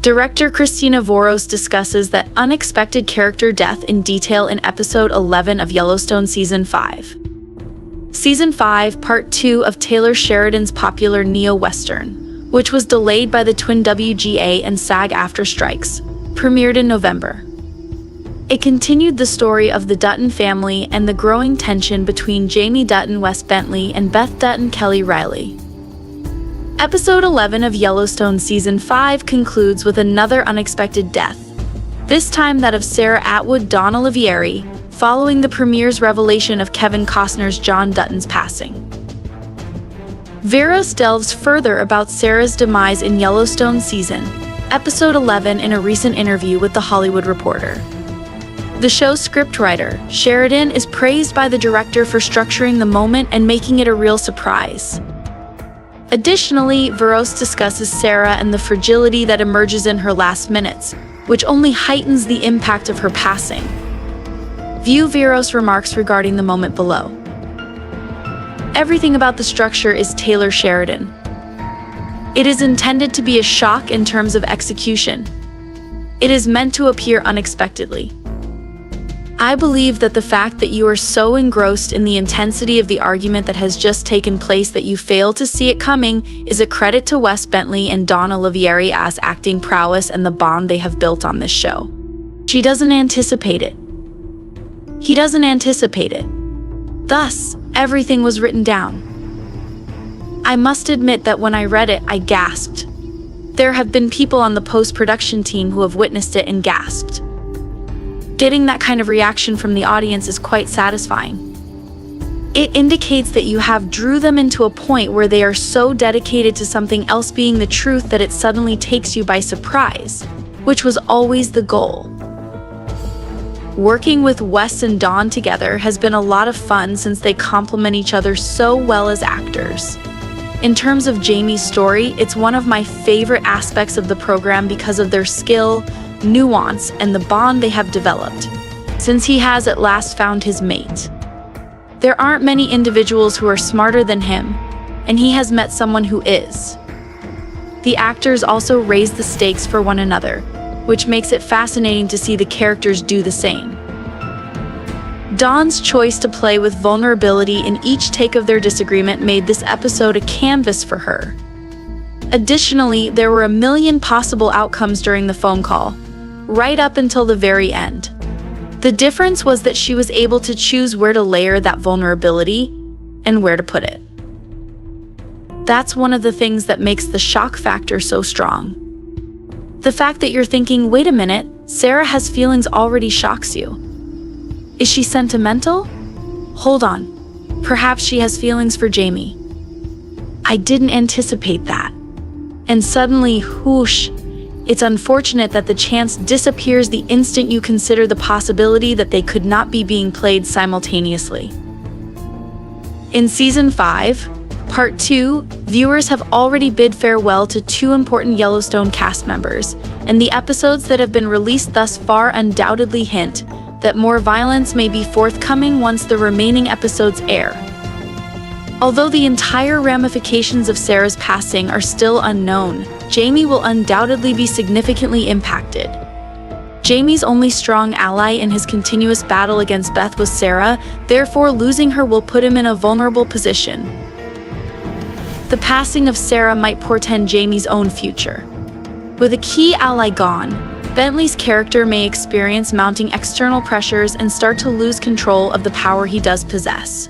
Director Christina Voros discusses that unexpected character death in detail in episode 11 of Yellowstone Season 5. Season 5, Part 2 of Taylor Sheridan's popular neo-western, which was delayed by the twin WGA and SAG-AFTRA strikes, premiered in November. It continued the story of the Dutton family and the growing tension between Jamie Dutton Wes Bentley and Beth Dutton Kelly Riley. Episode 11 of Yellowstone Season 5 concludes with another unexpected death, this time that of Sarah Atwood Dawn Olivieri, following the premiere's revelation of Kevin Costner's John Dutton's passing. Voros delves further about Sarah's demise in Yellowstone Season, Episode 11 in a recent interview with The Hollywood Reporter. The show's scriptwriter, Sheridan, is praised by the director for structuring the moment and making it a real surprise. Additionally, Voros discusses Sarah and the fragility that emerges in her last minutes, which only heightens the impact of her passing. View Voros' remarks regarding the moment below. Everything about the structure is Taylor Sheridan. It is intended to be a shock in terms of execution. It is meant to appear unexpectedly. I believe that the fact that you are so engrossed in the intensity of the argument that has just taken place that you fail to see it coming is a credit to Wes Bentley and Dawn Olivieri as acting prowess and the bond they have built on this show. She doesn't anticipate it. He doesn't anticipate it. Thus, everything was written down. I must admit that when I read it, I gasped. There have been people on the post-production team who have witnessed it and gasped. Getting that kind of reaction from the audience is quite satisfying. It indicates that you have drew them into a point where they are so dedicated to something else being the truth that it suddenly takes you by surprise, which was always the goal. Working with Wes and Dawn together has been a lot of fun since they complement each other so well as actors. In terms of Jamie's story, it's one of my favorite aspects of the program because of their skill, nuance, and the bond they have developed, since he has at last found his mate. There aren't many individuals who are smarter than him, and he has met someone who is. The actors also raise the stakes for one another, which makes it fascinating to see the characters do the same. Dawn's choice to play with vulnerability in each take of their disagreement made this episode a canvas for her. Additionally, there were a million possible outcomes during the phone call, right up until the very end. The difference was that she was able to choose where to layer that vulnerability and where to put it. That's one of the things that makes the shock factor so strong. The fact that you're thinking, wait a minute, Sarah has feelings already shocks you. Is she sentimental? Hold on. Perhaps she has feelings for Jamie. I didn't anticipate that. And suddenly, whoosh, it's unfortunate that the chance disappears the instant you consider the possibility that they could not be being played simultaneously. In Season 5, Part 2, viewers have already bid farewell to two important Yellowstone cast members, and the episodes that have been released thus far undoubtedly hint that more violence may be forthcoming once the remaining episodes air. Although the entire ramifications of Sarah's passing are still unknown, Jamie will undoubtedly be significantly impacted. Jamie's only strong ally in his continuous battle against Beth was Sarah, therefore losing her will put him in a vulnerable position. The passing of Sarah might portend Jamie's own future. With a key ally gone, Bentley's character may experience mounting external pressures and start to lose control of the power he does possess.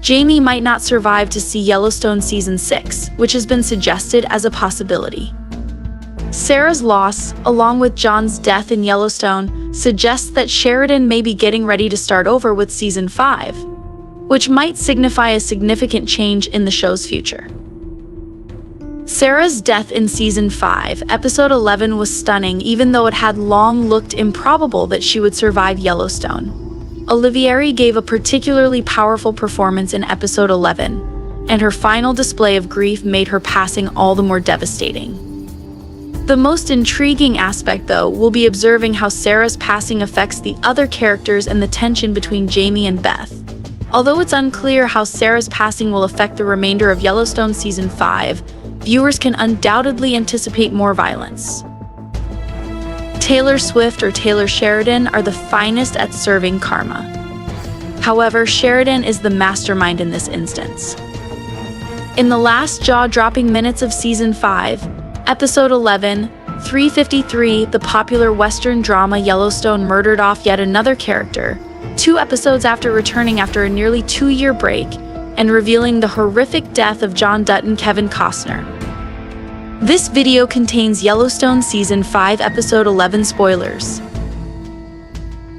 Jamie might not survive to see Yellowstone Season 6, which has been suggested as a possibility. Sarah's loss, along with John's death in Yellowstone, suggests that Sheridan may be getting ready to start over with Season 5, which might signify a significant change in the show's future. Sarah's death in Season 5, Episode 11 was stunning, even though it had long looked improbable that she would survive Yellowstone. Olivieri gave a particularly powerful performance in Episode 11, and her final display of grief made her passing all the more devastating. The most intriguing aspect, though, will be observing how Sarah's passing affects the other characters and the tension between Jamie and Beth. Although it's unclear how Sarah's passing will affect the remainder of Yellowstone Season 5, viewers can undoubtedly anticipate more violence. Taylor Swift or Taylor Sheridan are the finest at serving karma. However, Sheridan is the mastermind in this instance. In the last jaw-dropping minutes of Season 5, Episode 11, 353, the popular Western drama Yellowstone murdered off yet another character, 2 episodes after returning after a nearly 2-year break, and revealing the horrific death of John Dutton Kevin Costner. This video contains Yellowstone Season 5 Episode 11 spoilers.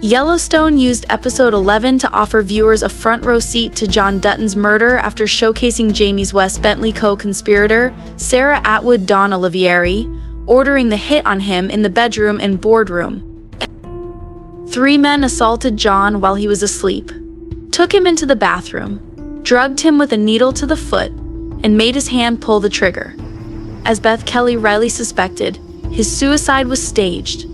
Yellowstone used Episode 11 to offer viewers a front-row seat to John Dutton's murder after showcasing Jamie's Wes Bentley co-conspirator, Sarah Atwood Dawn Olivieri, ordering the hit on him in the bedroom and boardroom. 3 men assaulted John while he was asleep, took him into the bathroom, drugged him with a needle to the foot, and made his hand pull the trigger. As Beth Kelly Riley suspected, his suicide was staged.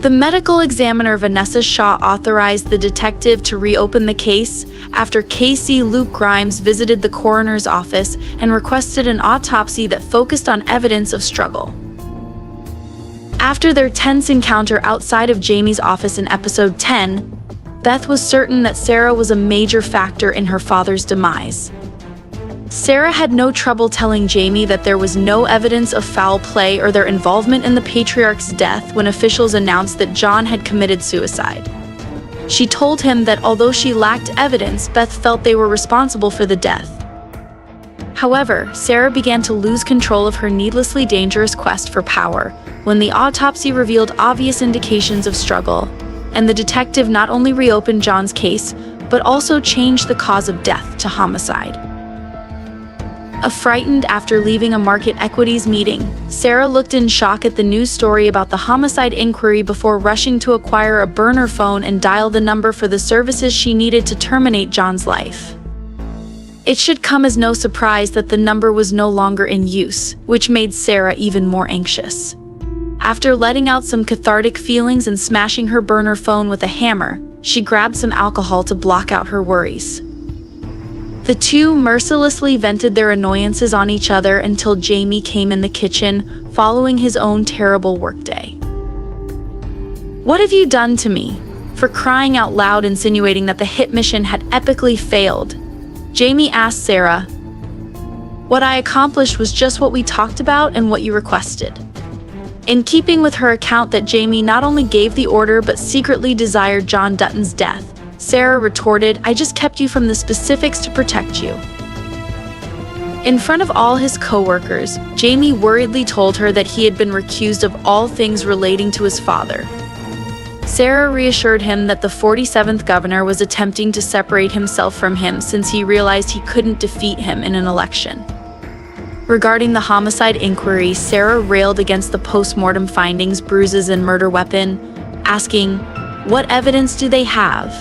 The medical examiner Vanessa Shaw authorized the detective to reopen the case after KC Luke Grimes visited the coroner's office and requested an autopsy that focused on evidence of struggle. After their tense encounter outside of Jamie's office in Episode 10, Beth was certain that Sarah was a major factor in her father's demise. Sarah had no trouble telling Jamie that there was no evidence of foul play or their involvement in the patriarch's death when officials announced that John had committed suicide. She told him that although she lacked evidence, Beth felt they were responsible for the death. However, Sarah began to lose control of her needlessly dangerous quest for power when the autopsy revealed obvious indications of struggle, and the detective not only reopened John's case, but also changed the cause of death to homicide. Frightened after leaving a market equities meeting, Sarah looked in shock at the news story about the homicide inquiry before rushing to acquire a burner phone and dial the number for the services she needed to terminate John's life. It should come as no surprise that the number was no longer in use, which made Sarah even more anxious. After letting out some cathartic feelings and smashing her burner phone with a hammer, she grabbed some alcohol to block out her worries. The two mercilessly vented their annoyances on each other until Jamie came in the kitchen, following his own terrible workday. "What have you done to me?" For crying out loud, insinuating that the hit mission had epically failed, Jamie asked Sarah. "What I accomplished was just what we talked about and what you requested." In keeping with her account that Jamie not only gave the order but secretly desired John Dutton's death, Sarah retorted, "I just kept you from the specifics to protect you." In front of all his co-workers, Jamie worriedly told her that he had been recused of all things relating to his father. Sarah reassured him that the 47th governor was attempting to separate himself from him since he realized he couldn't defeat him in an election. Regarding the homicide inquiry, Sarah railed against the post-mortem findings, bruises, and murder weapon, asking, "What evidence do they have?"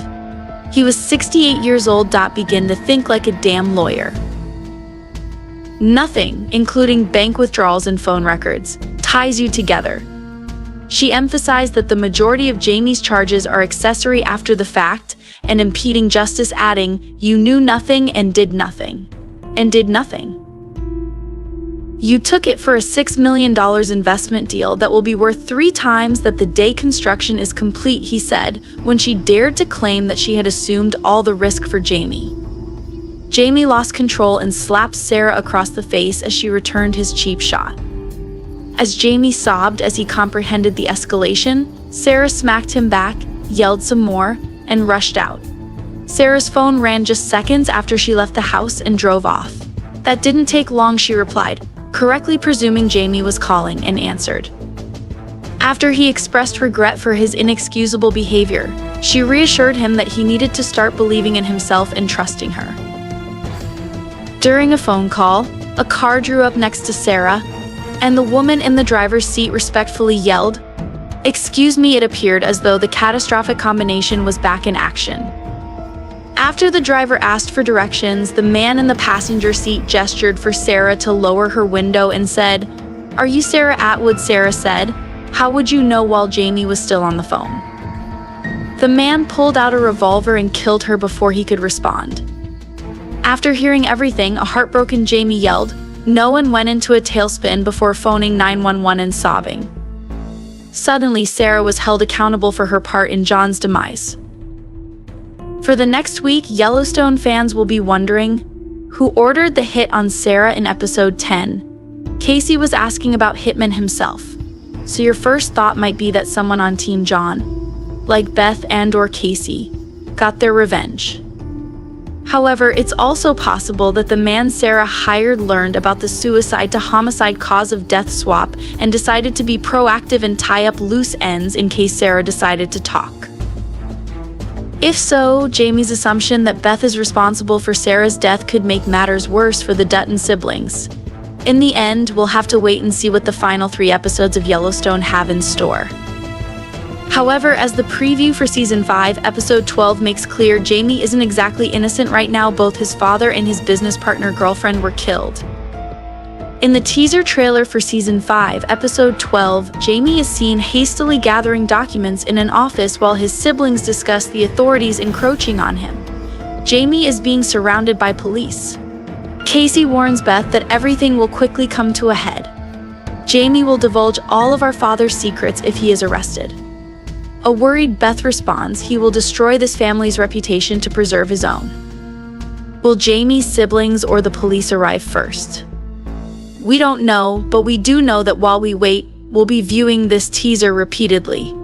He was 68 years old. Begin to think like a damn lawyer. "Nothing, including bank withdrawals and phone records, ties you together." She emphasized that the majority of Jamie's charges are accessory after the fact and impeding justice, adding, "You knew nothing and did nothing. And did nothing. You took it for a $6 million investment deal that will be worth 3 times that the day construction is complete," he said, when she dared to claim that she had assumed all the risk for Jamie. Jamie lost control and slapped Sarah across the face as she returned his cheap shot. As Jamie sobbed as he comprehended the escalation, Sarah smacked him back, yelled some more, and rushed out. Sarah's phone rang just seconds after she left the house and drove off. "That didn't take long," she replied, correctly presuming Jamie was calling, and answered. After he expressed regret for his inexcusable behavior, she reassured him that he needed to start believing in himself and trusting her. During a phone call, a car drew up next to Sarah, and the woman in the driver's seat respectfully yelled, "Excuse me." It appeared as though the catastrophic combination was back in action. After the driver asked for directions, the man in the passenger seat gestured for Sarah to lower her window and said, "Are you Sarah Atwood?" Sarah said. "How would you know?" while Jamie was still on the phone. The man pulled out a revolver and killed her before he could respond. After hearing everything, a heartbroken Jamie yelled, "No," and went into a tailspin before phoning 911 and sobbing. Suddenly, Sarah was held accountable for her part in John's demise. For the next week, Yellowstone fans will be wondering, who ordered the hit on Sarah in episode 10? Casey was asking about Hitman himself. So your first thought might be that someone on Team John, like Beth and/or Casey, got their revenge. However, it's also possible that the man Sarah hired learned about the suicide to homicide cause of death swap and decided to be proactive and tie up loose ends in case Sarah decided to talk. If so, Jamie's assumption that Beth is responsible for Sarah's death could make matters worse for the Dutton siblings. In the end, we'll have to wait and see what the final 3 episodes of Yellowstone have in store. However, as the preview for Season 5, Episode 12 makes clear, Jamie isn't exactly innocent right now. Both his father and his business partner girlfriend were killed. In the teaser trailer for Season 5, Episode 12, Jamie is seen hastily gathering documents in an office while his siblings discuss the authorities encroaching on him. Jamie is being surrounded by police. Casey warns Beth that everything will quickly come to a head. Jamie will divulge all of our father's secrets if he is arrested. A worried Beth responds he will destroy this family's reputation to preserve his own. Will Jamie's siblings or the police arrive first? We don't know, but we do know that while we wait, we'll be viewing this teaser repeatedly.